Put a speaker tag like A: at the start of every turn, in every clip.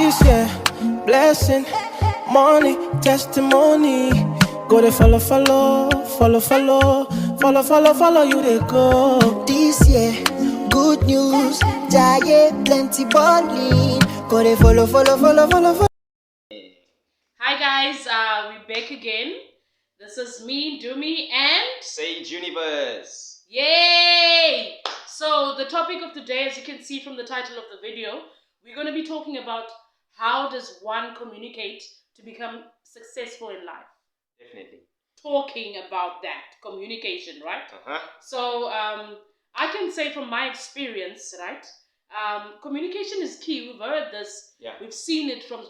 A: This year, blessing, money, testimony. Go to follow, you they go.
B: This year, good news, giant plenty balling. Go to follow.
C: Hi guys, we're back again. This is me, Dumi, and
D: Sage Universe.
C: Yay! So the topic of today, as you can see from the title of the video, we're going to be talking about how does one communicate to become successful in life.
D: Definitely.
C: Talking about that, communication, right? So I can say from my experience, right? Communication is key. We've heard this.
D: Yeah.
C: We've seen it from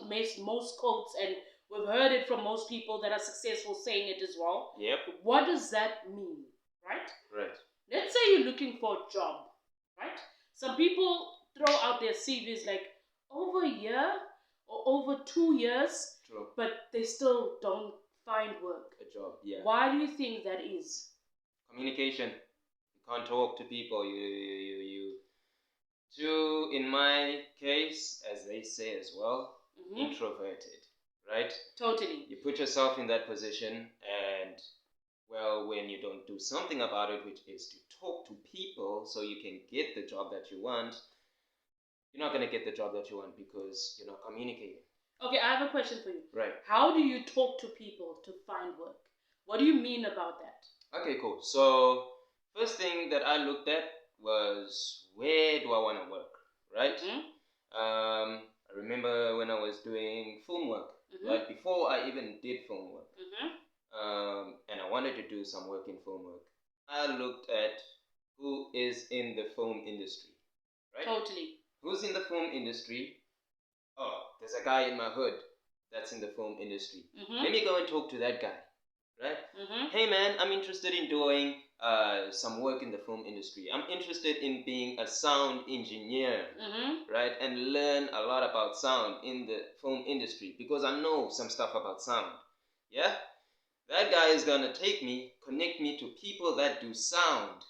C: most quotes, and we've heard it from most people that are successful saying it as well.
D: Yep.
C: What does that mean, right?
D: Right.
C: Let's say you're looking for a job, right? Some people throw out their CVs like over a year or over 2 years,
D: True.
C: but they still don't find work.
D: A job, yeah.
C: Why do you think that is?
D: Communication. You can't talk to people. You in my case, as they say as well, introverted, right?
C: Totally.
D: You put yourself in that position, and well, when you don't do something about it, which is to talk to people so you can get the job that you want, you're not going to get the job that you want because you're not communicating.
C: Okay, I have a question for you.
D: Right.
C: How do you talk to people to find work? What do you mean about that?
D: Okay, cool. So, first thing that I looked at was, where do I want to work, right? I remember when I was doing film work, right? Before I even did film work, and I wanted to do some work in film work, I looked at who is in the film industry, right?
C: Totally.
D: Who's in the film industry? Oh, there's a guy in my hood that's in the film industry. Let me go and talk to that guy, right? Hey man, I'm interested in doing some work in the film industry. I'm interested in being a sound engineer, right? And learn a lot about sound in the film industry because I know some stuff about sound. Yeah? That guy is gonna take me, connect me to people that do sound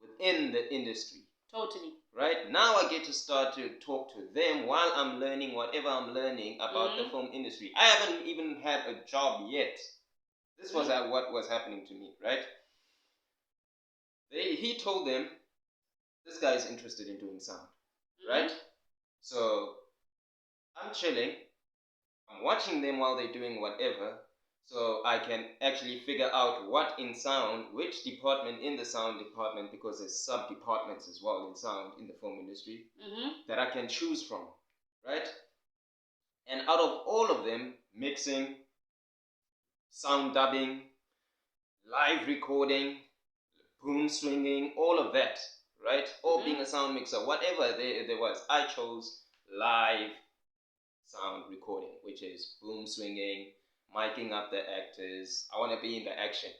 D: within the industry.
C: Totally.
D: Right? Now I get to start to talk to them while I'm learning whatever I'm learning about the film industry. I haven't even had a job yet. This was what was happening to me, right? He told them, this guy is interested in doing sound, right? So I'm chilling. I'm watching them while they're doing whatever, so I can actually figure out what in sound, which department in the sound department, because there's sub-departments as well in sound in the film industry, that I can choose from, right? And out of all of them, mixing, sound dubbing, live recording, boom swinging, all of that, right? Or being a sound mixer, whatever there was, I chose live sound recording, which is boom swinging, miking up the actors. I want to be in the action,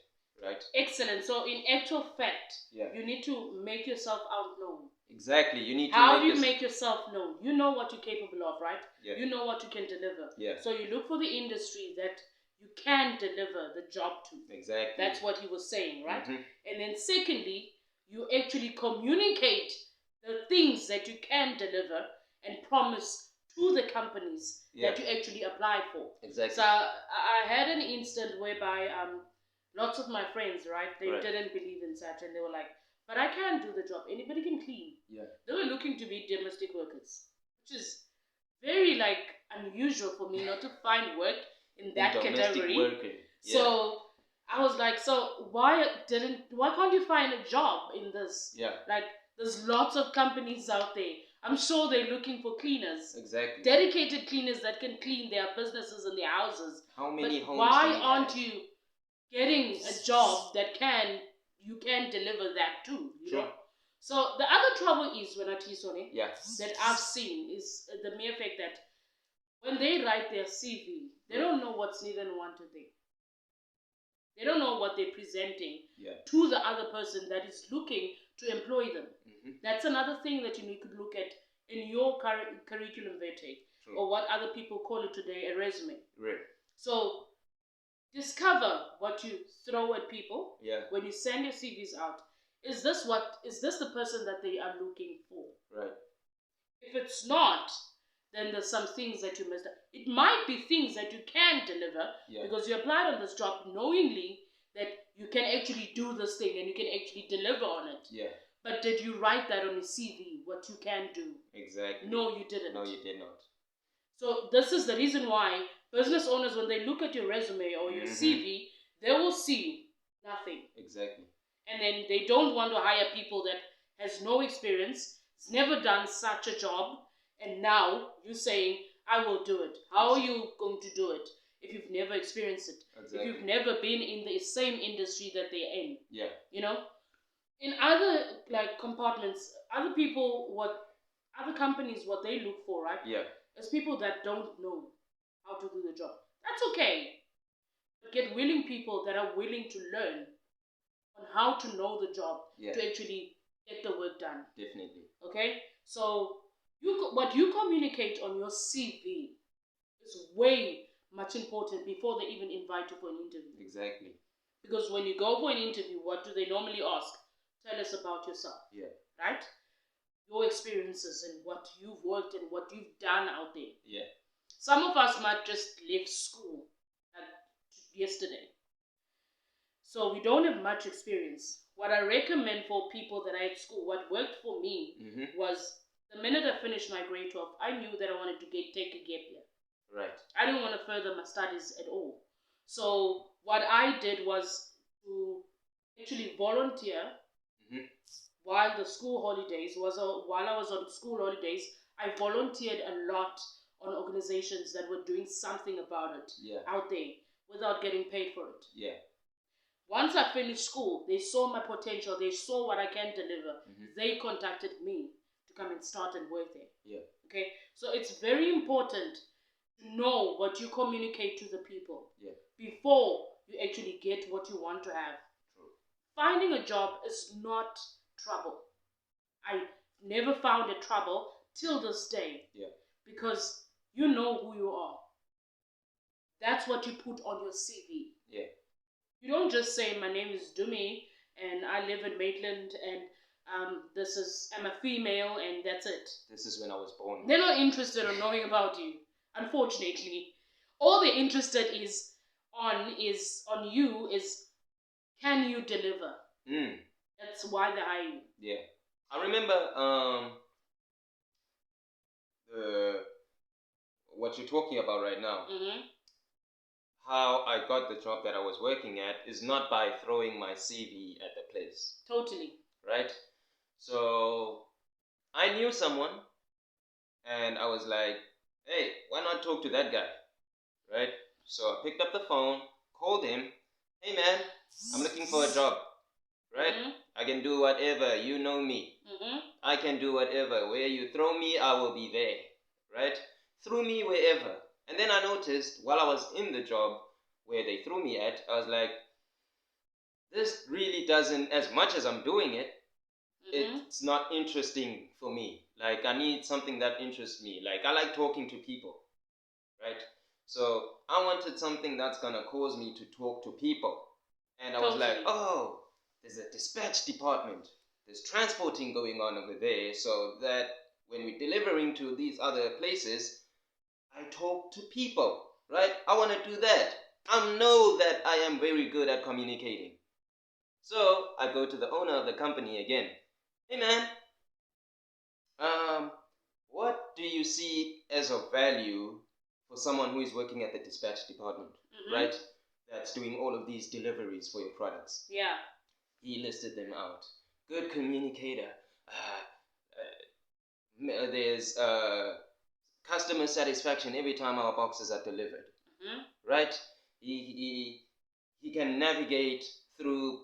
D: right?
C: Excellent. So in actual fact, you need to make yourself outknown.
D: Exactly. You need to.
C: How do you make yourself known? You know what you're capable of, right?
D: Yeah.
C: You know what you can deliver.
D: Yeah.
C: So you look for the industry that you can deliver the job to.
D: Exactly.
C: That's what he was saying, right? And then secondly, you actually communicate the things that you can deliver and promise to the companies that you actually applied for.
D: Exactly.
C: So I had an instant whereby lots of my friends, right, they didn't believe in such, and they were like, but I can't do the job. Anybody can clean.
D: Yeah.
C: They were looking to be domestic workers, which is very unusual for me not to find work in that category.
D: Working. Yeah.
C: So I was like, so why can't you find a job in this?
D: Yeah.
C: Like, there's lots of companies out there. I'm sure they're looking for cleaners.
D: Exactly.
C: Dedicated cleaners that can clean their businesses and their houses.
D: How many homes?
C: Why aren't you getting a job that you can deliver that too? You know? So the other trouble is when that I've seen is the mere fact that when they write their CV, they don't know what's needed and wanted there. They don't know what they're presenting to the other person that is looking to employ them. That's another thing that you could look at in your curriculum vitae, or what other people call it today, a resume.
D: Right.
C: So discover what you throw at people when you send your CVs out. Is this the person that they are looking for?
D: Right.
C: If it's not, then there's some things that you missed out. It might be things that you can deliver because you applied on this job knowingly that you can actually do this thing and you can actually deliver on it.
D: Yeah.
C: But did you write that on your CV, what you can do?
D: Exactly.
C: No, you didn't.
D: No, you did not.
C: So this is the reason why business owners, when they look at your resume or your CV, they will see nothing.
D: Exactly.
C: And then they don't want to hire people that has no experience, has never done such a job, and now you're saying, I will do it. How are you going to do it if you've never experienced it?
D: Exactly.
C: If you've never been in the same industry that they're in?
D: Yeah.
C: You know? In other compartments, other companies, what they look for, right?
D: Yeah.
C: Is people that don't know how to do the job. That's okay. But get willing people that are willing to learn on how to know the job to actually get the work done.
D: Definitely.
C: Okay? So what you communicate on your CV is way much important before they even invite you for an interview.
D: Exactly.
C: Because when you go for an interview, what do they normally ask? Tell us about yourself. Yeah. Right? Your experiences and what you've worked and what you've done out there.
D: Yeah.
C: Some of us might just leave school yesterday. So we don't have much experience. What I recommend for people that are at school, what worked for me was the minute I finished my grade 12, I knew that I wanted to take a gap year.
D: Right.
C: I didn't want to further my studies at all. So what I did was to actually volunteer while the school holidays while I was on school holidays. I volunteered a lot on organizations that were doing something about it out there without getting paid for it. Yeah. Once I finished school, they saw my potential. They saw what I can deliver. They contacted me to come and start and work there. Yeah. Okay. So it's very important to know what you communicate to the people before you actually get what you want to have. True. Finding a job is not trouble. I never found it trouble till this day. Yeah. Because you know who you are. That's what you put on your CV. Yeah. You don't just say, my name is Dumi and I live in Maitland and I'm a female and that's it.
D: This is when I was born.
C: They're not interested in knowing about you, unfortunately. All they're interested on you is, can you deliver? That's why they hire you.
D: Yeah. I remember what you're talking about right now. How I got the job that I was working at is not by throwing my CV at the place.
C: Totally.
D: Right? So I knew someone and I was like, hey, why not talk to that guy? Right? So I picked up the phone, called him. Hey man, I'm looking for a job. Right? I can do whatever. You know me. I can do whatever. Where you throw me, I will be there. Right? Threw me wherever. And then I noticed while I was in the job where they threw me at, I was like, this really doesn't, as much as I'm doing it, it's not interesting for me. Like, I need something that interests me. Like, I like talking to people. Right? So I wanted something that's going to cause me to talk to people. And I was like, oh, there's a dispatch department. There's transporting going on over there, so that when we're delivering to these other places, I talk to people, right? I want to do that. I know that I am very good at communicating. So I go to the owner of the company again. Hey man, what do you see as of value for someone who is working at the dispatch department, right? That's doing all of these deliveries for your products. Yeah. He listed them out. Good communicator. There's customer satisfaction every time our boxes are delivered. Right? He can navigate through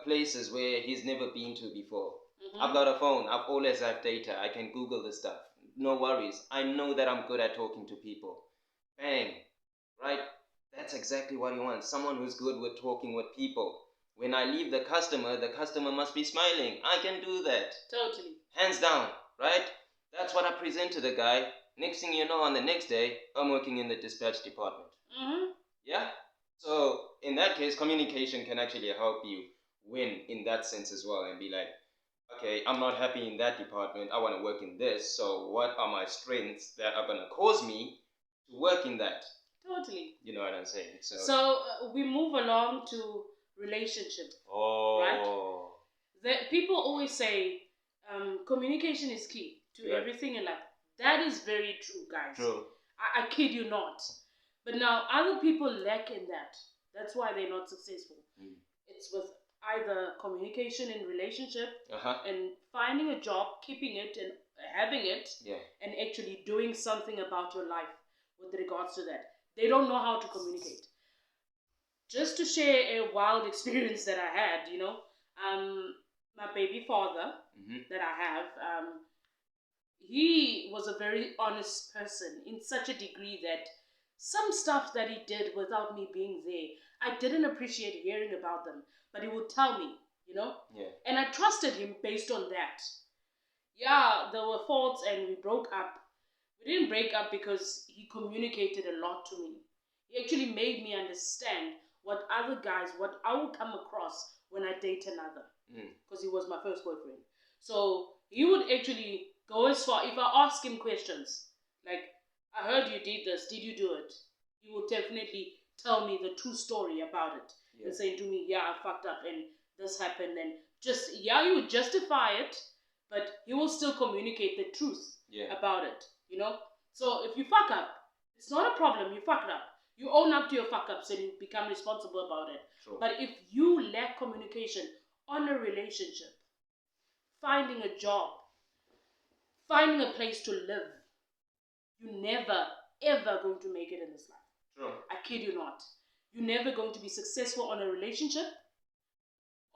D: places where he's never been to before. I've got a phone. I've always had data. I can Google this stuff. No worries. I know that I'm good at talking to people. Bang. Right? That's exactly what he wants. Someone who's good with talking with people. When I leave the customer must be smiling. I can do that.
C: Totally.
D: Hands down. Right? That's what I present to the guy. Next thing you know, on the next day, I'm working in the dispatch department. Yeah? So, in that case, communication can actually help you win in that sense as well and be like, okay, I'm not happy in that department. I want to work in this. So what are my strengths that are going to cause me to work in that?
C: Totally.
D: You know what I'm saying?
C: So we move along to relationship. Right? People always say communication is key to everything in life. That is very true, guys.
D: True.
C: I kid you not. But now other people lack in that. That's why they're not successful. It's with either communication in relationship and finding a job, keeping it and having it, and actually doing something about your life with regards to that. They don't know how to communicate. Just to share a wild experience that I had, you know, my baby father that I have, he was a very honest person in such a degree that some stuff that he did without me being there, I didn't appreciate hearing about them, but he would tell me, you know?
D: Yeah.
C: And I trusted him based on that. Yeah, there were faults and we broke up. We didn't break up because he communicated a lot to me. He actually made me understand what other guys, what I would come across when I date another. Because he was my first boyfriend. So he would actually go as far, if I ask him questions, like, I heard you did this, did you do it? He would definitely tell me the true story about it. And say to me, yeah, I fucked up and this happened. And just, he would justify it, but he will still communicate the truth about it, you know? So if you fuck up, it's not a problem, you fucked up. You own up to your fuck ups and you become responsible about it.
D: True.
C: But if you lack communication on a relationship, finding a job, finding a place to live, you're never, ever going to make it in this life.
D: True.
C: I kid you not. You're never going to be successful on a relationship,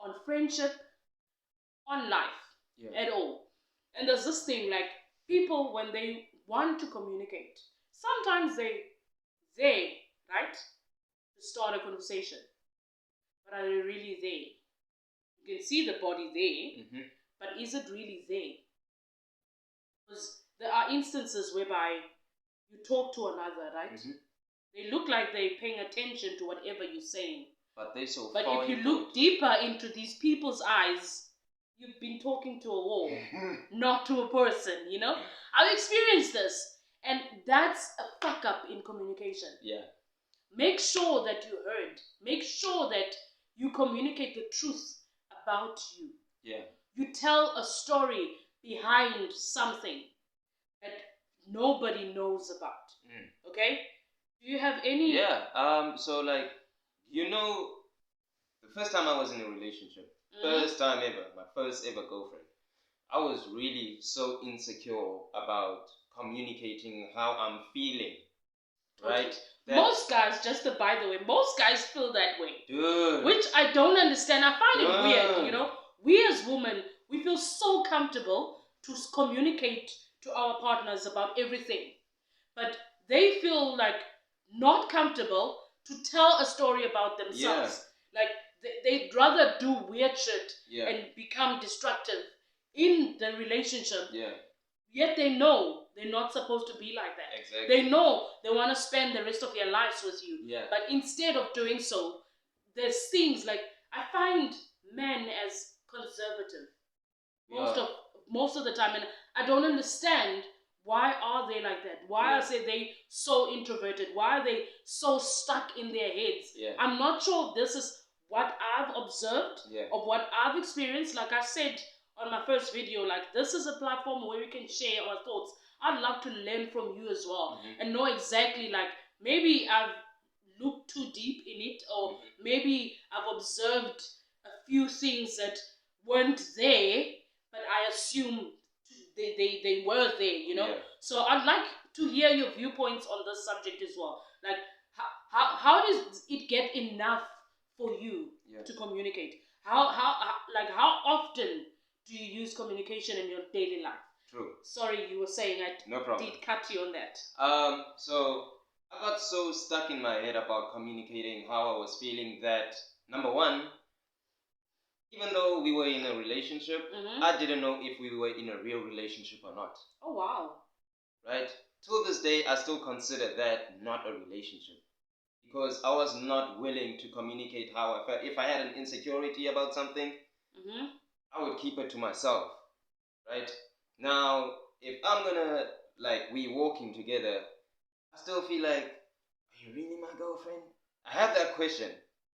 C: on friendship, on life, at all. And there's this thing, like, people, when they want to communicate, sometimes they, right, to start a conversation. But are they really there? You can see the body there, but is it really there? Because there are instances whereby you talk to another, right? They look like they're paying attention to whatever you're saying.
D: But
C: if you look deeper into these people's eyes, you've been talking to a wall, not to a person, you know? I've experienced this. And that's a fuck up in communication.
D: Yeah.
C: Make sure that you heard. Make sure that you communicate the truth about you.
D: Yeah.
C: You tell a story behind something that nobody knows about. Okay? Do you have any?
D: Yeah. So, like, you know, the first time I was in a relationship, first time ever, my first ever girlfriend, I was really so insecure about communicating how I'm feeling. Right?
C: Most guys, just by the way, most guys feel that way.
D: Dude.
C: Which I don't understand. I find it weird, you know? We as women, we feel so comfortable to communicate to our partners about everything. But they feel like not comfortable to tell a story about themselves. Like, they'd rather do weird shit and become destructive in the relationship. Yet they know they're not supposed to be like that.
D: Exactly.
C: They know they want to spend the rest of their lives with you. But instead of doing so, there's things like, I find men as conservative most of the time, and I don't understand why are they like that. Why are they so introverted? Why are they so stuck in their heads? I'm not sure this is what I've observed or what I've experienced. Like I said on my first video, like, this is a platform where we can share our thoughts. I'd love to learn from you as well and know exactly, like, maybe I've looked too deep in it, or maybe I've observed a few things that weren't there, but I assume they were there, you know? So I'd like to hear your viewpoints on this subject as well. Like, how does it get enough for you to communicate? How often do you use communication in your daily life?
D: True.
C: Sorry, you were saying
D: no problem.
C: Did cut you on that.
D: So I got so stuck in my head about communicating how I was feeling that, number one, even though we were in a relationship, I didn't know if we were in a real relationship or not.
C: Oh, wow.
D: Right? Till this day, I still consider that not a relationship. Because I was not willing to communicate how I felt. If I had an insecurity about something, I would keep it to myself, right? Now, if I'm gonna, like, we walking together, I still feel like, are you really my girlfriend? I have that question,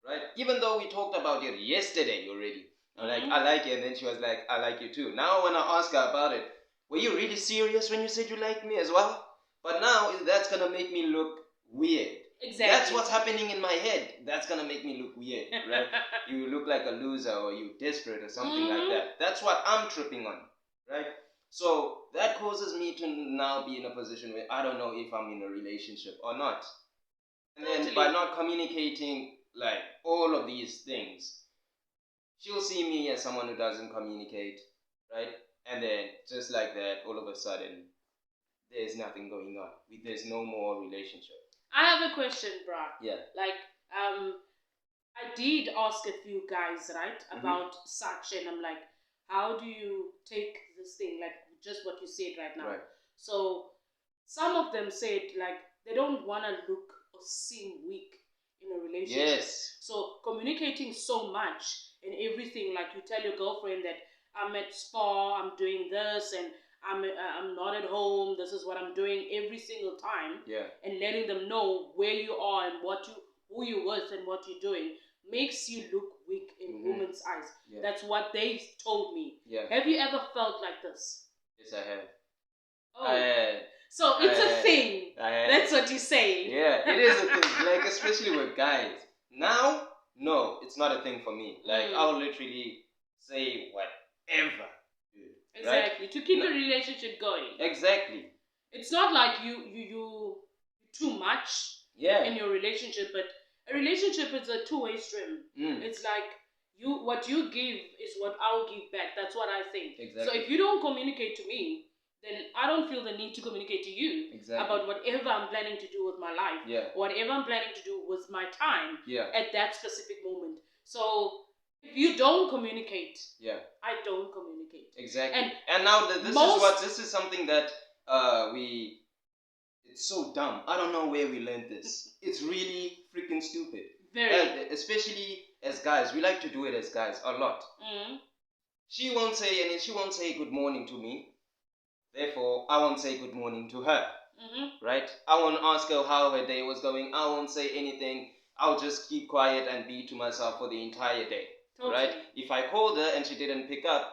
D: right? Even though we talked about it yesterday already. I'm like, I like you, and then she was like, I like you too. Now when I ask her about it, were you really serious when you said you liked me as well? But now that's gonna make me look weird.
C: Exactly.
D: That's what's happening in my head. That's gonna make me look weird, right? You look like a loser or you desperate or something like that. That's what I'm tripping on, right? So that causes me to now be in a position where I don't know if I'm in a relationship or not. And then by not communicating like all of these things, she'll see me as someone who doesn't communicate, right? And then just like that, all of a sudden, there's nothing going on. There's no more relationship.
C: I have a question, bruh.
D: Yeah.
C: Like, I did ask a few guys, right, about such, and I'm like, how do you take this thing, like just what you said right now?
D: Right.
C: So some of them said like they don't want to look or seem weak in a relationship.
D: Yes.
C: So communicating so much and everything, like you tell your girlfriend that I'm at spa, I'm doing this, and I'm not at home, this is what I'm doing every single time.
D: Yeah.
C: And letting them know where you are and who you're with and what you're doing makes you look weak in women's eyes. Yeah. That's what they told me.
D: Yeah.
C: Have you ever felt like this?
D: Yes, I have.
C: Oh. So it's a thing. That's what you're saying.
D: Yeah, it is a thing. Like, especially with guys. Now, no, it's not a thing for me. Like, I'll literally say whatever.
C: Exactly. Right? To keep the relationship going.
D: Exactly.
C: It's not like you too much in your relationship, but a relationship is a two-way stream. It's like what you give is what I'll give back. That's what I think.
D: Exactly.
C: So if you don't communicate to me, then I don't feel the need to communicate to you about whatever I'm planning to do with my life, whatever I'm planning to do with my time at that specific moment. So if you don't communicate, I don't communicate.
D: Exactly. And now this is something that it's so dumb. I don't know where we learned this. It's really freaking stupid.
C: Very.
D: Especially as guys, we like to do it as guys a lot. She won't say good morning to me. Therefore, I won't say good morning to her. Right? I won't ask her how her day was going. I won't say anything. I'll just keep quiet and be to myself for the entire day.
C: Totally.
D: Right? If I called her and she didn't pick up,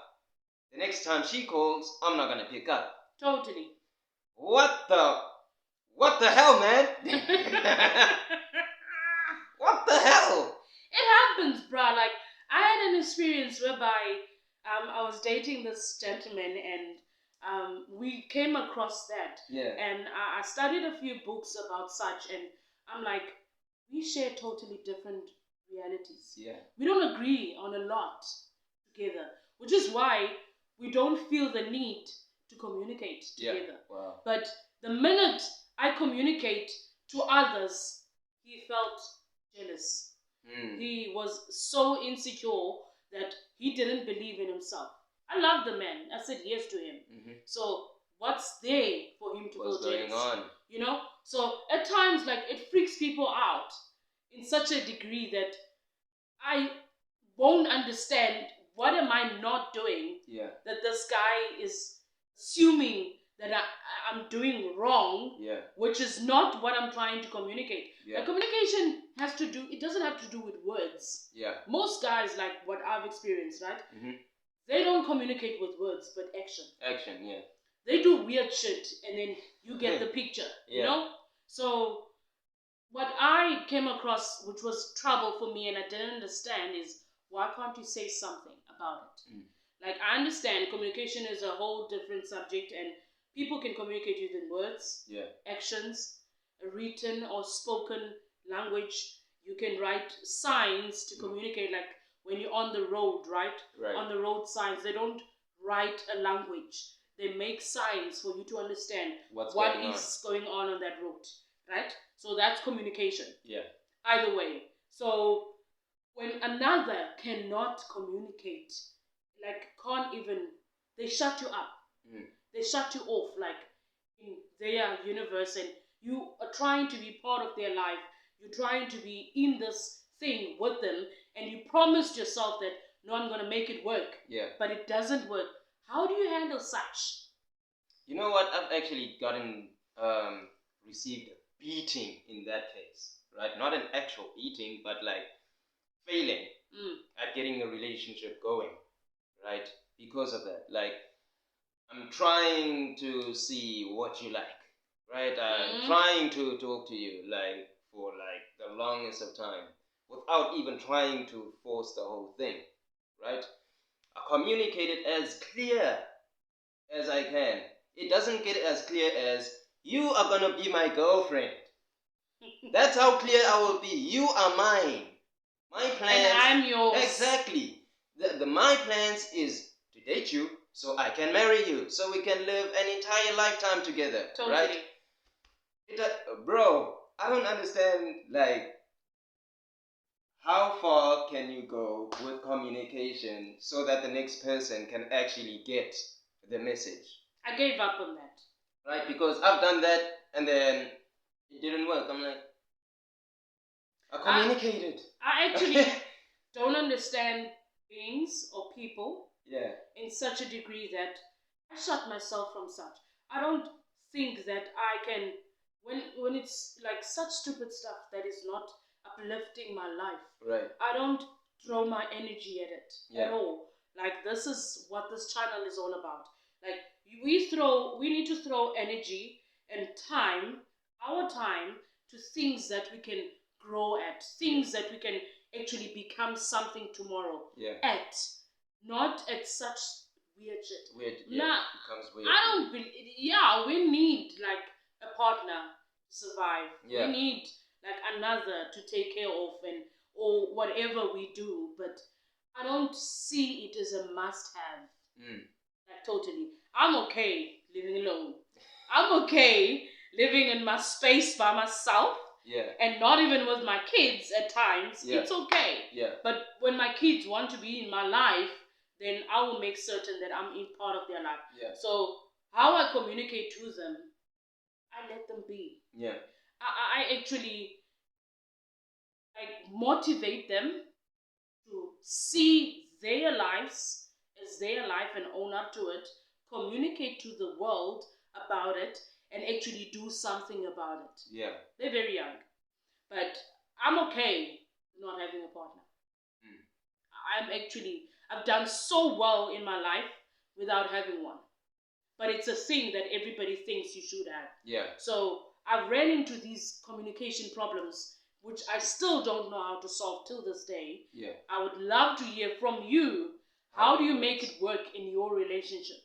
D: the next time she calls, I'm not gonna pick up.
C: Totally.
D: What the hell, man? What the hell?
C: It happens, bruh. Like, I had an experience whereby I was dating this gentleman and we came across that.
D: Yeah.
C: And I studied a few books about such, and I'm like, we share totally different realities.
D: Yeah.
C: We don't agree on a lot together, which is why we don't feel the need to communicate together.
D: Yeah. Wow.
C: But the minute I communicate to others, he felt jealous. He was so insecure that he didn't believe in himself. I loved the man. I said yes to him. So what's there for him to feel jealous?
D: What's going on?
C: You know? So at times, like, it freaks people out in such a degree that I won't understand what am I not doing that this guy is assuming that I'm doing wrong, which is not what I'm trying to communicate. The communication it doesn't have to do with words. Most guys, like what I've experienced, right? They don't communicate with words, but action.
D: Action, yeah.
C: They do weird shit, and then you get the picture, you know? So what I came across, which was trouble for me, and I didn't understand, is why can't you say something about it? Like, I understand communication is a whole different subject, and people can communicate using words, actions, written or spoken language. You can write signs to communicate, like when you're on the road, right? On the road signs, they don't write a language. They make signs for you to understand what is going on that road, right? So that's communication. Either way. So when another cannot communicate, like they shut you up. They shut you off, like in their universe, and you are trying to be part of their life. You're trying to be in this thing with them, and you promised yourself that no, I'm going to make it work.
D: Yeah.
C: But it doesn't work. How do you handle such?
D: You know what? I've actually received a beating in that case, right? Not an actual beating, but like failing at getting a relationship going, right? Because of that. Like, I'm trying to see what you like, right? I'm trying to talk to you, like, for like the longest of time, without even trying to force the whole thing, right? I communicate it as clear as I can. It doesn't get as clear as, you are gonna be my girlfriend. That's how clear I will be. You are mine. My plans.
C: And I'm yours.
D: Exactly. My plans is to date you so I can marry you, so we can live an entire lifetime together.
C: Totally.
D: Right? Bro, I don't understand, like, how far can you go with communication so that the next person can actually get the message?
C: I gave up on that.
D: Right? Because I've done that and then it didn't work. I'm like, I communicated.
C: I actually don't understand beings or people in such a degree that I shut myself from such. I don't think that I can, when it's like such stupid stuff that is not uplifting my life.
D: Right.
C: I don't throw my energy at it at all. Like, this is what this channel is all about. Like, we need to throw energy and time, our time, to things that we can grow at, things that we can actually become something tomorrow at, not at such weird shit.
D: Weird, it becomes weird.
C: I don't believe, we need like a partner to survive. We need like another to take care of or whatever we do, but I don't see it as a must-have. Like, totally. I'm okay living alone. I'm okay living in my space by myself. And not even with my kids at times. It's okay. But when my kids want to be in my life, then I will make certain that I'm in part of their life. So how I communicate to them, I let them be. I actually motivate them to see their lives as their life and own up to it, communicate to the world about it, and actually do something about it. They're very young. But I'm okay not having a partner. I've done so well in my life without having one. But it's a thing that everybody thinks you should have. So I've ran into these communication problems, which I still don't know how to solve till this day. I would love to hear from you. How do you make it work in your relationship?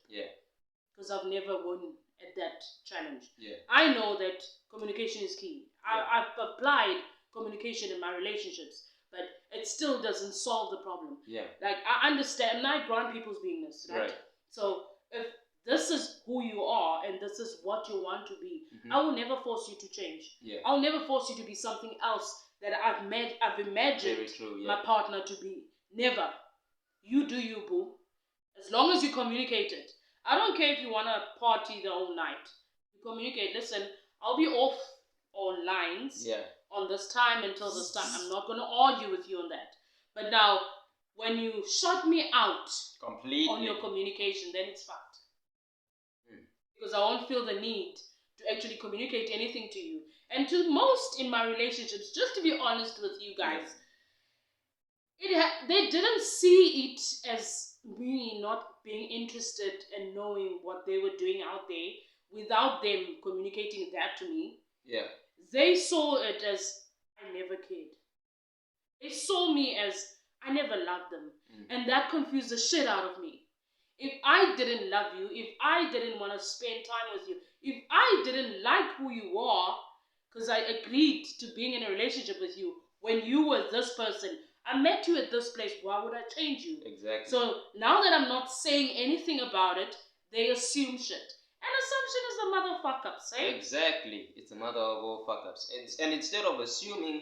C: Because I've never won at that challenge. I know that communication is key. I've applied communication in my relationships, but it still doesn't solve the problem. Like, I understand, and I grant people's beingness, right? So if this is who you are and this is what you want to be, I will never force you to change. I'll never force you to be something else that I've imagined my partner to be. Never. You do you, boo. As long as you communicate it. I don't care if you want to party the whole night. You communicate, listen, I'll be off on lines on this time until this time. I'm not going to argue with you on that. But now, when you shut me out completely on your communication, then it's fucked. Because I won't feel the need to actually communicate anything to you. And to most in my relationships, just to be honest with you guys, they didn't see it as me not being interested in knowing what they were doing out there without them communicating that to me. They saw it as I never cared. They saw me as I never loved them. And that confused the shit out of me. If I didn't love you, if I didn't want to spend time with you, if I didn't like who you are, because I agreed to being in a relationship with you when you were this person, I met you at this place, why would I change you?
D: Exactly.
C: So now that I'm not saying anything about it, they assume shit. And assumption is the mother fuck ups, eh?
D: Exactly. It's the mother of all fuck ups. And instead of assuming,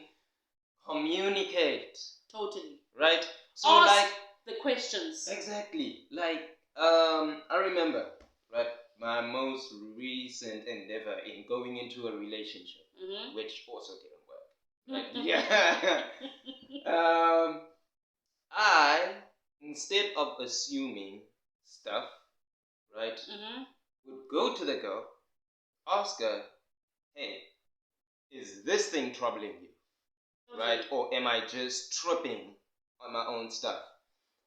D: communicate.
C: Totally.
D: Right? So
C: ask
D: like
C: the questions.
D: Exactly. Like I remember, right, my most recent endeavor in going into a relationship, which also didn't work. Like, I instead of assuming stuff, right, would go to the girl, ask her, hey, is this thing troubling you, right? Or am I just tripping on my own stuff?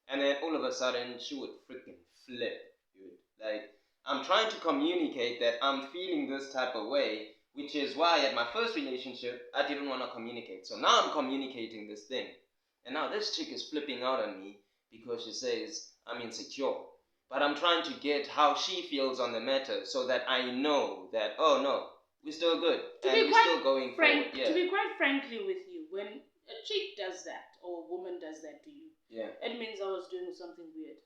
D: And then all of a sudden, she would freaking flip, dude. Like, I'm trying to communicate that I'm feeling this type of way, which is why at my first relationship, I didn't want to communicate. So now I'm communicating this thing. And now this chick is flipping out on me because she says I'm insecure. But I'm trying to get how she feels on the matter so that I know that, oh no, we're still good. And we're still going forward. Yeah.
C: To be quite frankly with you, when a chick does that or a woman does that to you, it means I was doing something weird.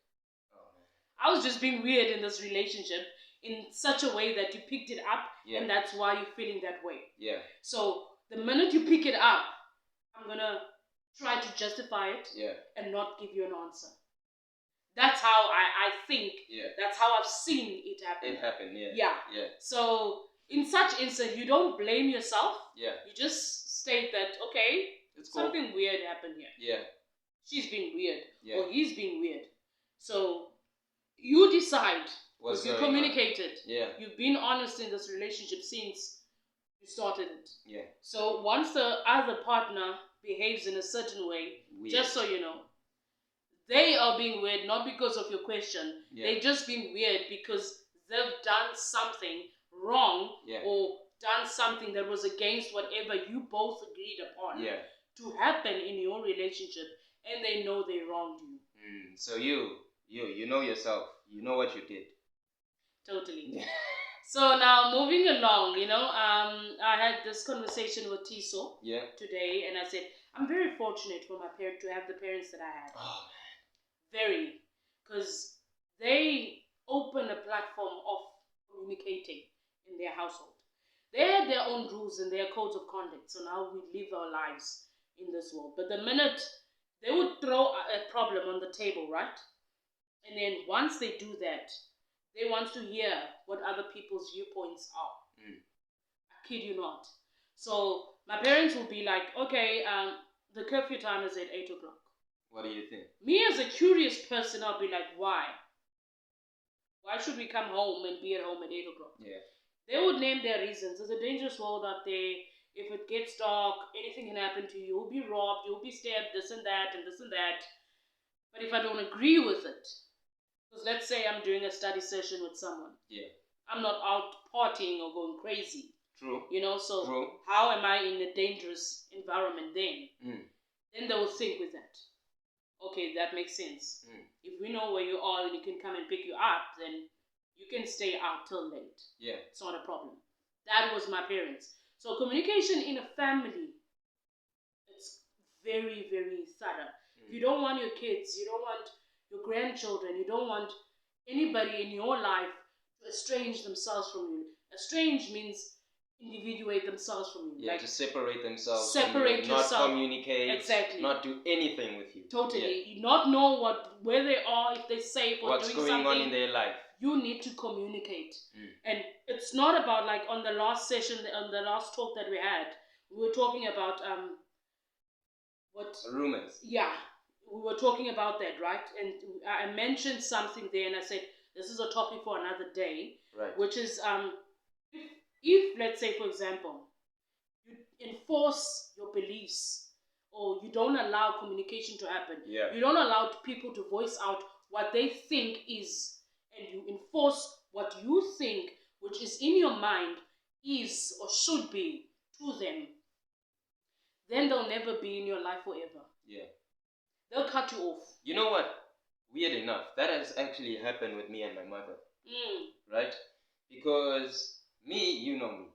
C: I was just being weird in this relationship in such a way that you picked it up, and that's why you're feeling that way. Yeah. So the minute you pick it up, I'm gonna try to justify it and not give you an answer. That's how I think. Yeah. That's how I've seen it happen.
D: It happened. Yeah.
C: Yeah. So in such instance, you don't blame yourself. Yeah. You just state that it's something weird happened here. Yeah. She's being weird, or he's being weird. So you decide. Because you communicated. Yeah. You've been honest in this relationship since you started it. Yeah. So once the other partner behaves in a certain way, just so you know, they are being weird not because of your question. Yeah. They're just being weird because they've done something wrong or done something that was against whatever you both agreed upon to happen in your relationship, and they know they wronged you.
D: So you know yourself. You know what you did.
C: Totally. So now moving along, I had this conversation with Tiso today, and I said, I'm very fortunate for my parents to have the parents that I had. Oh, man. Very. Because they open a platform of communicating in their household. They had their own rules and their codes of conduct, so now we live our lives in this world. But the minute they would throw a problem on the table, right? And then once they do that, they want to hear what other people's viewpoints are. I kid you not. So my parents will be like, okay, the curfew time is at 8 o'clock.
D: What do you think?
C: Me as a curious person, I'll be like, why? Why should we come home and be at home at 8 o'clock? Yeah. They would name their reasons. There's a dangerous world out there. If it gets dark, anything can happen to you. You'll be robbed, you'll be stabbed, this and that, and this and that. But if I don't agree with it, because let's say I'm doing a study session with someone. Yeah. I'm not out partying or going crazy. True. So True. How am I in a dangerous environment then? Then they will think with that. Okay, that makes sense. If we know where you are and you can come and pick you up, then you can stay out till late. Yeah. It's not a problem. That was my parents. So communication in a family, it's very, very subtle. If you don't want your kids, you don't want your grandchildren, you don't want anybody in your life to estrange themselves from you. Estrange means individuate themselves from you.
D: Yeah, like to separate themselves
C: separate
D: from you,
C: yourself.
D: Not communicate.
C: Exactly.
D: Not do anything with you.
C: Totally. You not know where they are, if they're safe or
D: what's
C: doing
D: going
C: something.
D: on in their life.
C: You need to communicate. And it's not about like on the last session, on the last talk that we had, we were talking about
D: rumors.
C: Yeah. We were talking about that, right? And I mentioned something there, and I said, this is a topic for another day, right? Which is, if let's say, for example, you enforce your beliefs, or you don't allow communication to happen, you don't allow people to voice out what they think is, and you enforce what you think, which is in your mind, is or should be to them, then they'll never be in your life forever. Yeah. They'll cut you off.
D: You know what? Weird enough, that has actually happened with me and my mother. Right? Because me, you know me.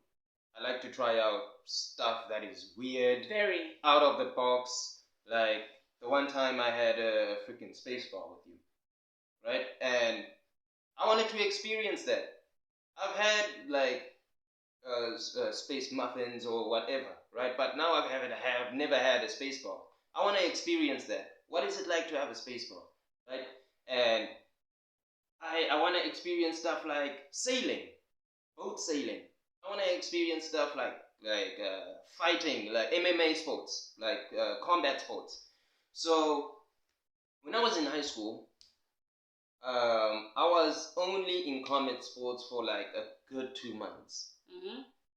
D: I like to try out stuff that is weird. Very. Out of the box. Like, the one time I had a freaking space bar with you. Right? And I wanted to experience that. I've had, like, space muffins or whatever. Right? But now I have never had a space bar. I want to experience that. What is it like to have a space bar, right? And I want to experience stuff like sailing, boat sailing. I want to experience stuff like fighting, like MMA sports, like combat sports. So when I was in high school, I was only in combat sports for like a good 2 months.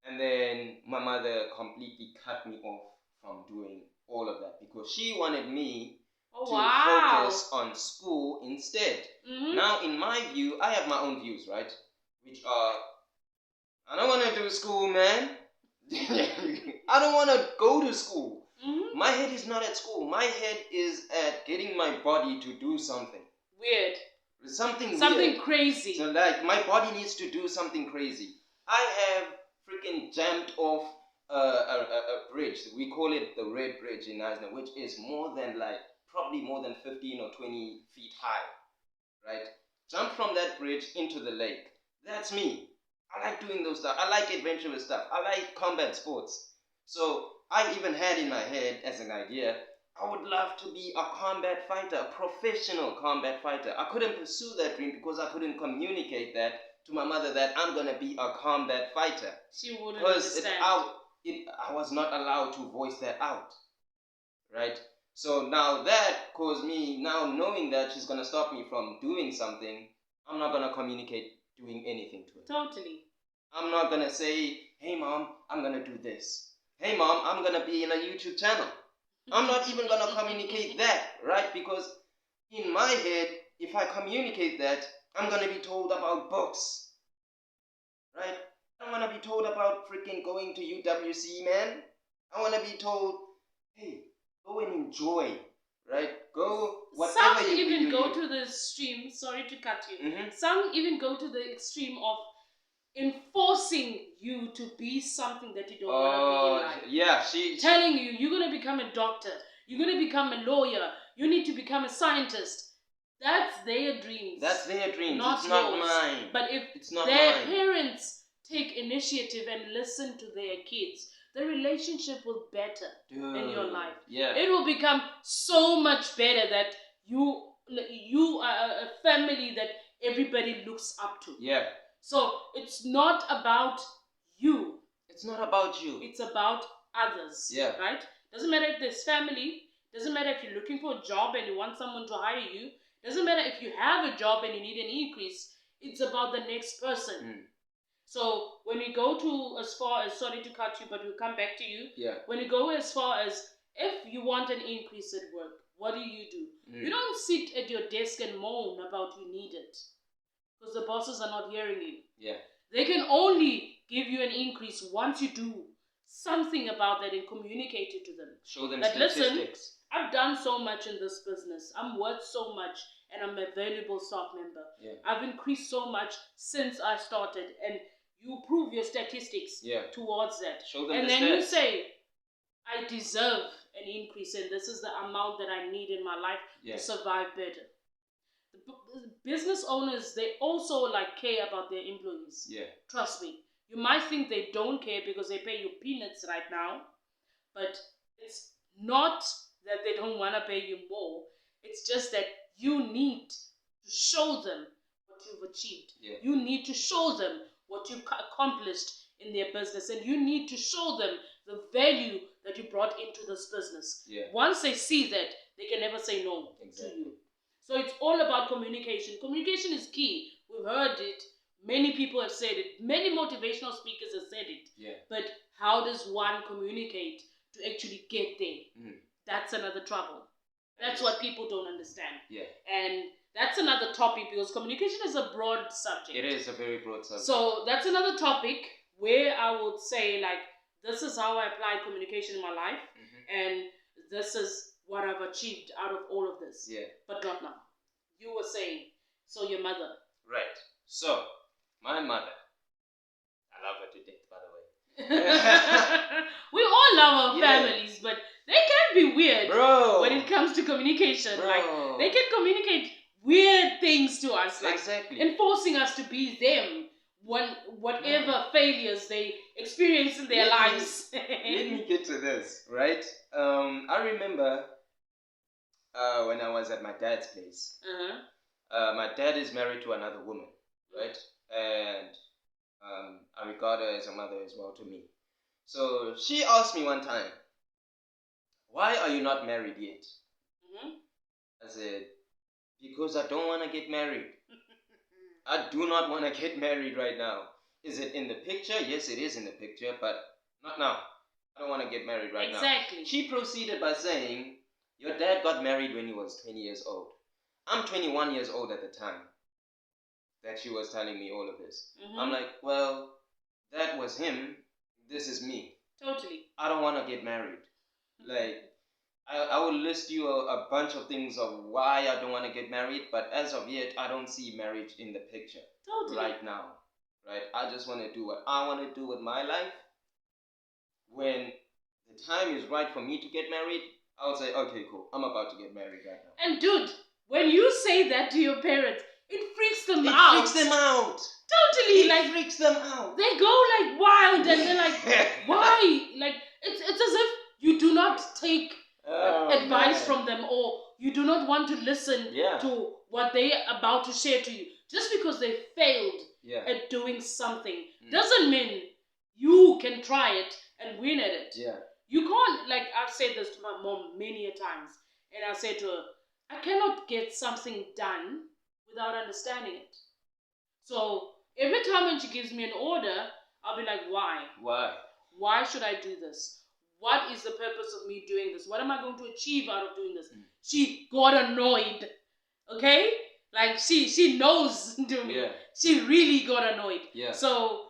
D: And then my mother completely cut me off from doing all of that because she wanted me to focus on school instead. Now, in my view, I have my own views, right? Which are, I don't want to do school, man. I don't want to go to school. My head is not at school. My head is at getting my body to do something
C: weird.
D: Something
C: weird. Crazy.
D: So like my body needs to do something crazy. I have freaking jumped off a bridge. We call it the Red Bridge in Eisner, which is probably more than 15 or 20 feet high. Right? Jump from that bridge into the lake. That's me. I like doing those stuff. I like adventurous stuff. I like combat sports. So I even had in my head as an idea, I would love to be a combat fighter, a professional combat fighter. I couldn't pursue that dream because I couldn't communicate that to my mother that I'm going to be a combat fighter.
C: She wouldn't understand.
D: I was not allowed to voice that out. Right? So now that caused me, now knowing that she's going to stop me from doing something, I'm not going to communicate doing anything to her.
C: Totally.
D: I'm not going to say, hey mom, I'm going to do this. Hey mom, I'm going to be in a YouTube channel. I'm not even going to communicate that, right? Because in my head, if I communicate that, I'm going to be told about books, right? I don't want to be told about freaking going to UWC, man. I want to be told, hey, go and enjoy, right? Go, whatever
C: Some
D: you do.
C: Some even go
D: to
C: the extreme, sorry to cut you. Some even go to the extreme of enforcing you to be something that you don't want to be in life.
D: Yeah,
C: telling you, you're going to become a doctor, you're going to become a lawyer, you need to become a scientist. That's their dreams.
D: That's their dreams.
C: Not
D: it's
C: yours.
D: Not mine.
C: But if
D: it's not
C: their
D: mine.
C: parents take initiative and listen to their kids, the relationship will better in your life.
D: Yeah.
C: It will become so much better that you are a family that everybody looks up to.
D: Yeah.
C: So it's not about you.
D: It's not about you.
C: It's about others.
D: Yeah.
C: Right? Doesn't matter if there's family. Doesn't matter if you're looking for a job and you want someone to hire you. Doesn't matter if you have a job and you need an increase. It's about the next person. So when we go to as far as, sorry to cut you, but we'll come back to you.
D: Yeah.
C: When you go as far as, if you want an increase at work, what do? You don't sit at your desk and moan about you need it. Because the bosses are not hearing you.
D: Yeah.
C: They can only give you an increase once you do something about that and communicate it to them.
D: Show them
C: that,
D: statistics.
C: Listen, I've done so much in this business. I'm worth so much and I'm a valuable stock member.
D: Yeah.
C: I've increased so much since I started, and you prove your statistics towards that.
D: Show them
C: and
D: the
C: then
D: stats.
C: You say, I deserve an increase and this is the amount that I need in my life to survive better. The business owners, they also care about their employees.
D: Yeah.
C: Trust me. You might think they don't care because they pay you peanuts right now, but it's not that they don't want to pay you more. It's just that you need to show them what you've achieved.
D: Yeah.
C: You need to show them what you've accomplished in their business, and you need to show them the value that you brought into this business.
D: Yeah.
C: Once they see that, they can never say no to you. So it's all about communication. Communication is key. We've heard it. Many people have said it. Many motivational speakers have said it.
D: Yeah.
C: But how does one communicate to actually get there? That's another trouble. That's what people don't understand.
D: Yeah.
C: And that's another topic because communication is a broad subject.
D: It is a very broad subject.
C: So that's another topic where I would say this is how I applied communication in my life, and this is what I've achieved out of all of this.
D: Yeah.
C: But not now. You were saying, so your mother.
D: Right. So, my mother. I love her to death, by the way.
C: We all love our families, but they can be weird when it comes to communication.
D: Bro.
C: They can communicate weird things to us, enforcing us to be them. Whatever failures they experience in their lives.
D: Let me get to this, right? I remember when I was at my dad's place. My dad is married to another woman, right? And I regard her as a mother as well to me. So she asked me one time, why are you not married yet? I said, Because I don't want to get married. I do not want to get married right now. Is it in the picture? Yes, it is in the picture, but not now. I don't want to get married right now.
C: Exactly.
D: She proceeded by saying, your dad got married when he was 20 years old. I'm 21 years old at the time that she was telling me all of this.
C: Mm-hmm.
D: I'm like, well, that was him. This is me.
C: Totally.
D: I don't want to get married. Like, I will list you a bunch of things of why I don't want to get married, but as of yet, I don't see marriage in the picture.
C: Totally.
D: Right now. Right? I just want to do what I want to do with my life. When the time is right for me to get married, I'll say, okay, cool. I'm about to get married right now.
C: And dude, when you say that to your parents, it freaks them out.
D: It freaks them out.
C: Totally.
D: It freaks them out.
C: They go like wild and they're like, why? Like, it's as if you do not take advice from them, or you do not want to listen to what they are about to share to you. Just because they failed at doing something doesn't mean you can try it and win at it.
D: Yeah.
C: You can't, like, I've said this to my mom many a times, and I said to her, I cannot get something done without understanding it. So every time when she gives me an order, I'll be like, why?
D: Why?
C: Why should I do this? What is the purpose of me doing this? What am I going to achieve out of doing this? She got annoyed. Okay? Like, she knows to me.
D: Yeah.
C: She really got annoyed.
D: Yeah.
C: So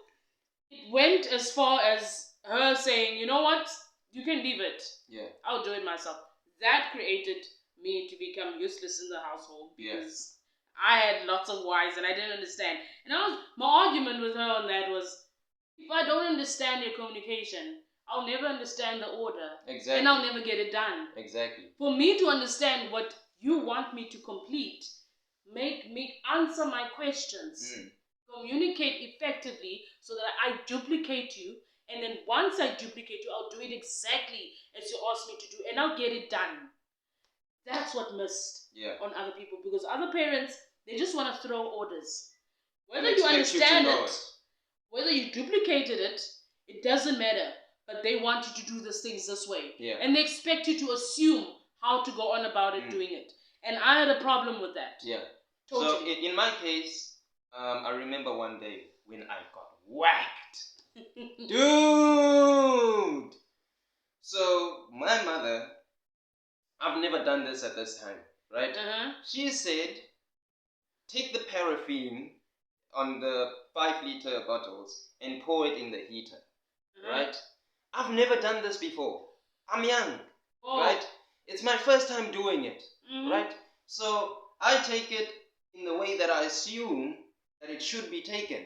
C: it went as far as her saying, you know what? You can leave it.
D: Yeah.
C: I'll do it myself. That created me to become useless in the household because I had lots of whys and I didn't understand. And my argument with her on that was, if I don't understand your communication, I'll never understand the order.
D: Exactly.
C: And I'll never get it done.
D: Exactly. For
C: For me to understand what you want me to complete, make me answer my questions, communicate effectively so that I duplicate you, and then once I duplicate you, I'll do it exactly as you asked me to do, and I'll get it done. That's what missed on other people, because other parents, they just want to throw orders. Whether you understand it, whether you duplicated it, it doesn't matter. But they want you to do these things this way. Yeah. And they expect you to assume how to go on about it, doing it. And I had a problem with that. Yeah. Totally.
D: So in my case, I remember one day when I got whacked. Dude! So my mother, I've never done this at this time, right? She said, take the paraffin on the 5-liter bottles and pour it in the heater, right? I've never done this before. I'm young, right? It's my first time doing it, right? So I take it in the way that I assume that it should be taken.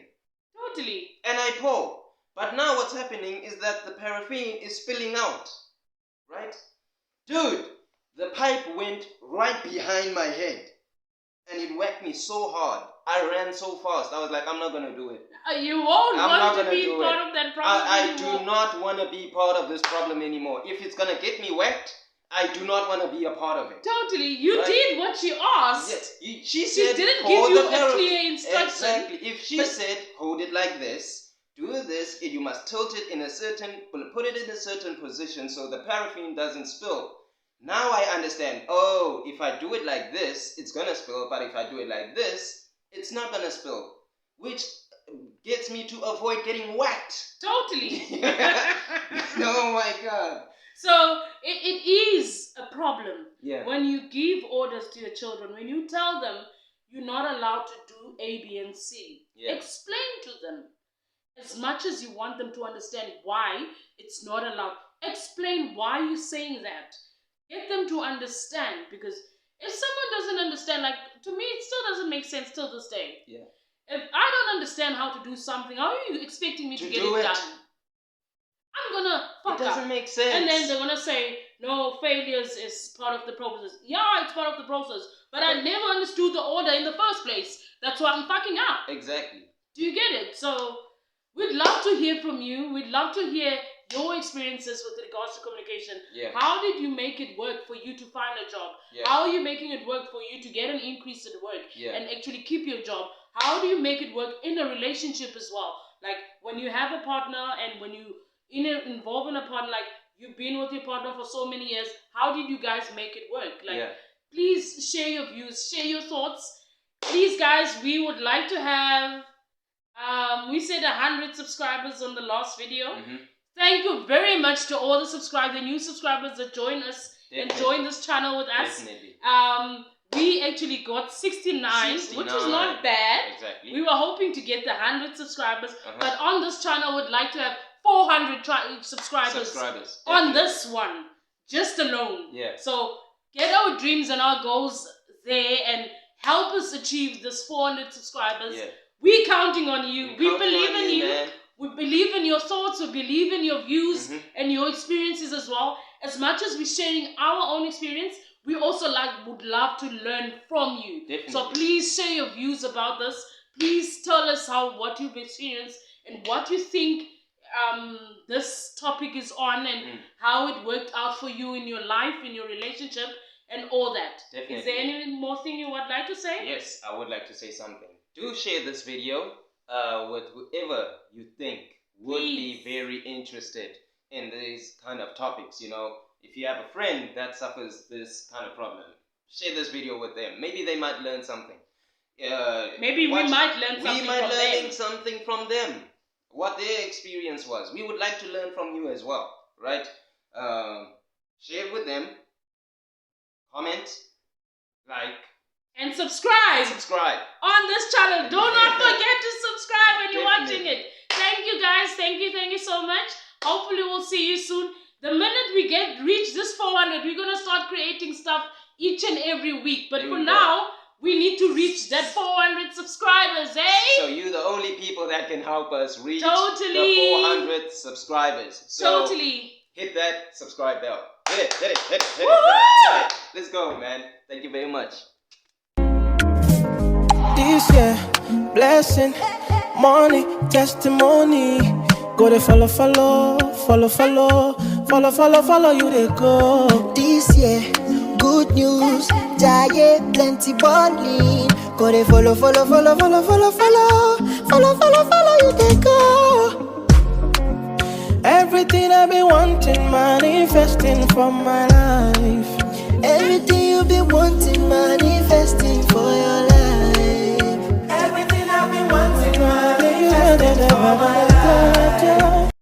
C: Totally.
D: And I pour. But now what's happening is that the paraffin is spilling out, right? Dude, the pipe went right behind my head. And it whacked me so hard. I ran so fast. I was like, I'm not going to do it.
C: You won't want to be part of that problem
D: I do not want to be part of this problem anymore. If it's going to get me whacked, I do not want to be a part of it.
C: Totally. You did what she asked.
D: Yes. She said,
C: didn't give you a clear instruction.
D: Exactly. If she said, hold it like this, do this, you must tilt it in a certain, put it in a certain position so the paraffin doesn't spill. Now I understand, oh, if I do it like this, it's going to spill, but if I do it like this, it's not going to spill, which gets me to avoid getting whacked.
C: Totally.
D: Oh my God.
C: So it is a problem when you give orders to your children, when you tell them you're not allowed to do A, B, and C. Explain to them as much as you want them to understand why it's not allowed. Explain why you're saying that. Get them to understand, because if someone doesn't understand, like, to me, it still doesn't make sense till this day. Yeah. If I don't understand how to do something, how are you expecting me to get it done? I'm gonna fuck up.
D: It doesn't make sense.
C: And then they're gonna say, no, failures is part of the process. Yeah, it's part of the process. But I never understood the order in the first place. That's why I'm fucking up.
D: Exactly.
C: Do you get it? So, we'd love to hear from you. We'd love to hear your experiences with regards to communication. Yeah. How did you make it work for you to find a job? Yeah. How are you making it work for you to get an increase in work and actually keep your job? How do you make it work in a relationship as well? Like, when you have a partner and when you involve in a partner, like, you've been with your partner for so many years, how did you guys make it work? Like, Please share your views, share your thoughts. Please, guys, we would like to have, we said 100 subscribers on the last video. Thank you very much to all the subscribers, the new subscribers that join us and join this channel with us.
D: Definitely.
C: We actually got 69, which is not bad.
D: Exactly.
C: We were hoping to get the 100 subscribers, but on this channel, we'd like to have 400 subscribers on this one, just alone.
D: Yeah.
C: So get our dreams and our goals there and help us achieve this 400 subscribers.
D: Yeah.
C: We're counting on you. We believe in you.
D: Man.
C: We believe in your thoughts. We believe in your views and your experiences as well. As much as we're sharing our own experience, we also would love to learn from you.
D: Definitely.
C: So please share your views about this. Please tell us what you've experienced and what you think this topic is on and how it worked out for you in your life, in your relationship, and all that.
D: Definitely.
C: Is there any more thing you would like to say?
D: Yes, I would like to say something. Do share this video with whoever you think would be very interested in these kind of topics. You know, if you have a friend that suffers this kind of problem, share this video with them. Maybe they might learn something.
C: Maybe we might learn
D: something from them. What their experience was. We would like to learn from you as well, right? Share it with them. Comment, like,
C: and subscribe. On this channel. Do not forget to subscribe when you're watching it. Thank you, guys. Thank you so much. Hopefully we'll see you soon. The minute we reach this 400, we're gonna start creating stuff each and every week. But for now, we need to reach that 400 subscribers, eh?
D: So you're the only people that can help us reach the 400 subscribers. So hit that subscribe bell. Hit it. Let's go, man. Thank you very much.
A: This year, blessing, money, testimony. Go to follow, you they go.
B: This year, good news, giant plenty balling. Go to follow, you they go.
A: Everything I've been wanting, manifesting from my life.
B: Everything you've been wanting, manifesting.